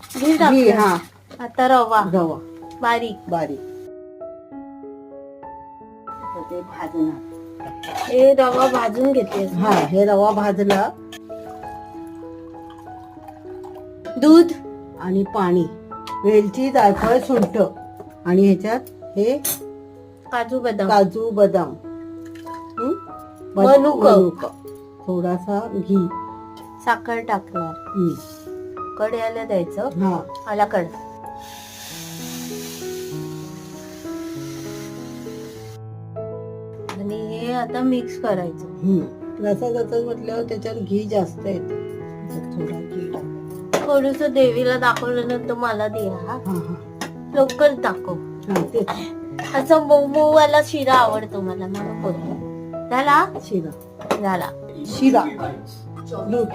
घी घी टाकलं. हा आता रवा रवा बारीक. बारीक. आता ते भाजणार. हे रवा भाजून घेते. हा हे रवा भाजला. दूध आणि पाणी, वेलची, जायफळ, सुंठ आणि ह्याच्यात हे काजू बदाम काजू बदाम, मनुक. थोडासा घी, साखर टाकणार. कढयाला द्यायचं. हा आला कड. आणि हे आता मिक्स करायचं. रसा जातात म्हटल्यावर त्याच्यावर घी जास्त येते. थोडा घी टाक. थोडस देवीला दाखवल्यानंतर मला द्या. हा हा लवकर दाखव. हा तेच असं मऊ मऊ वाला शिरा आवडतो मला म्हणून बोलतो. झाला शिरा झाला. शिरा दूध